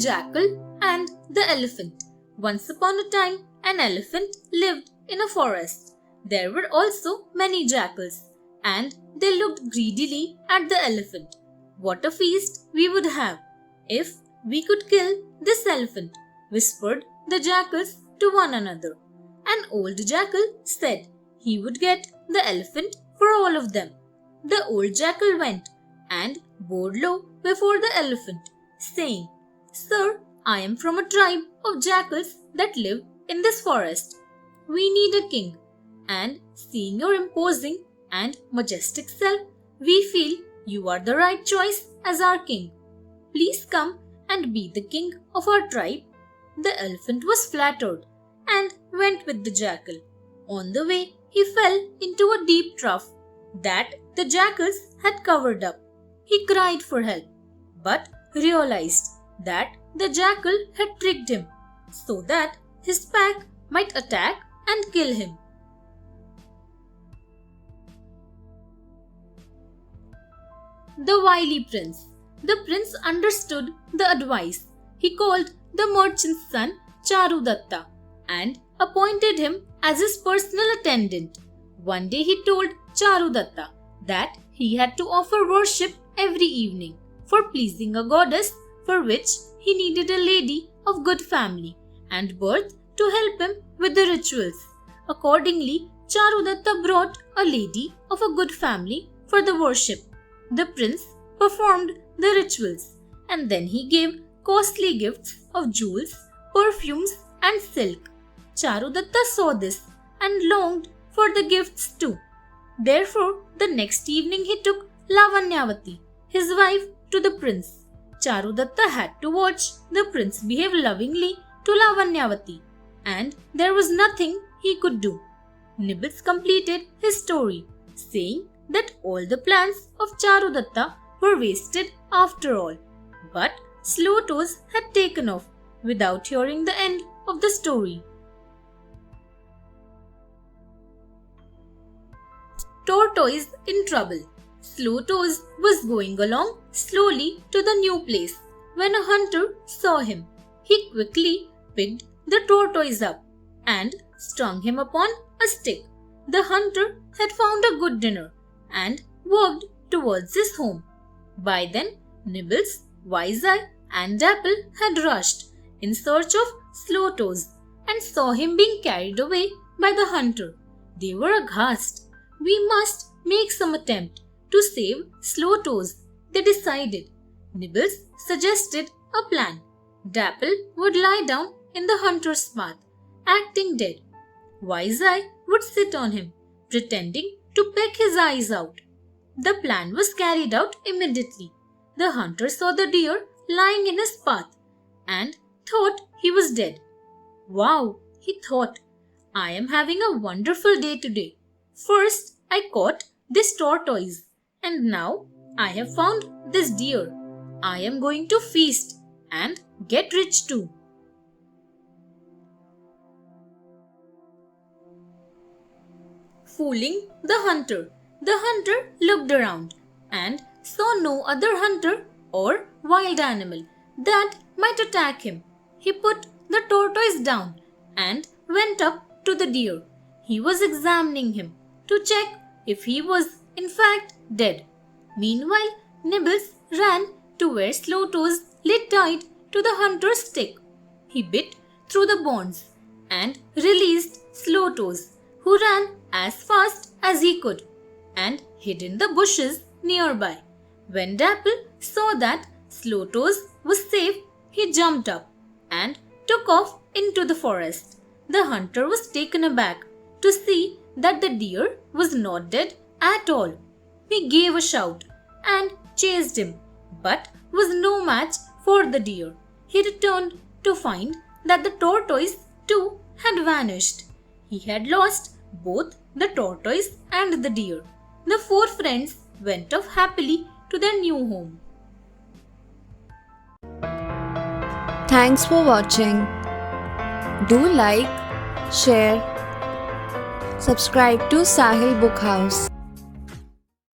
Jackal and the Elephant. Once upon a time, an elephant lived in a forest. There were also many jackals, and they looked greedily at the elephant. What a feast we would have if we could kill this elephant, whispered the jackals to one another. An old jackal said he would get the elephant for all of them. The old jackal went and bowed low before the elephant, saying, "Sir, I am from a tribe of jackals that live in this forest. We need a king, and seeing your imposing and majestic self, we feel you are the right choice as our king. Please come and be the king of our tribe." The elephant was flattered and went with the jackal. On the way, he fell into a deep trough that the jackals had covered up. He cried for help, but realized that the jackal had tricked him so that his pack might attack and kill him. The Wily Prince. The prince understood the advice. He called the merchant's son Charudatta and appointed him as his personal attendant. One day he told Charudatta that he had to offer worship every evening for pleasing a goddess, for which he needed a lady of good family and birth to help him with the rituals. Accordingly, Charudatta brought a lady of a good family for the worship. The prince performed the rituals, and then he gave costly gifts of jewels, perfumes, and silk. Charudatta saw this and longed for the gifts too. Therefore, the next evening he took Lavanyavati, his wife, to the prince. Charudatta had to watch the prince behave lovingly to Lavanyavati, and there was nothing he could do. Nibbles completed his story, saying that all the plans of Charudatta were wasted after all. But Slow Toes had taken off without hearing the end of the story. Tortoise in trouble. Slow Toes was going along slowly to the new place when a hunter saw him. He quickly picked the tortoise up and strung him upon a stick. The hunter had found a good dinner and walked towards his home. By then, Nibbles, Wise-Eye, and Dapple had rushed in search of Slow Toes and saw him being carried away by the hunter. They were aghast. "We must make some attempt to save Slow Toes," they decided. Nibbles suggested a plan. Dapple would lie down in the hunter's path, acting dead. Wise-Eye would sit on him, pretending to peck his eyes out. The plan was carried out immediately. The hunter saw the deer lying in his path and thought he was dead. "Wow," he thought, "I am having a wonderful day today. First, I caught this tortoise, and now I have found this deer. I am going to feast and get rich too." Fooling the hunter. The hunter looked around and saw no other hunter or wild animal that might attack him. He put the tortoise down and went up to the deer. He was examining him to check if he was in fact dead. Meanwhile, Nibbles ran to where Slow Toes lay tied to the hunter's stick. He bit through the bonds and released Slow Toes, who ran as fast as he could and hid in the bushes nearby. When Dapple saw that Slow Toes was safe, he jumped up and took off into the forest. The hunter was taken aback to see that the deer was not dead at all. He gave a shout and chased him, but was no match for the deer. He returned to find that the tortoise too had vanished. He had lost both the tortoise and the deer. The four friends went off happily to their new home. Thanks for watching. Do like, share, subscribe to Sahil Book House.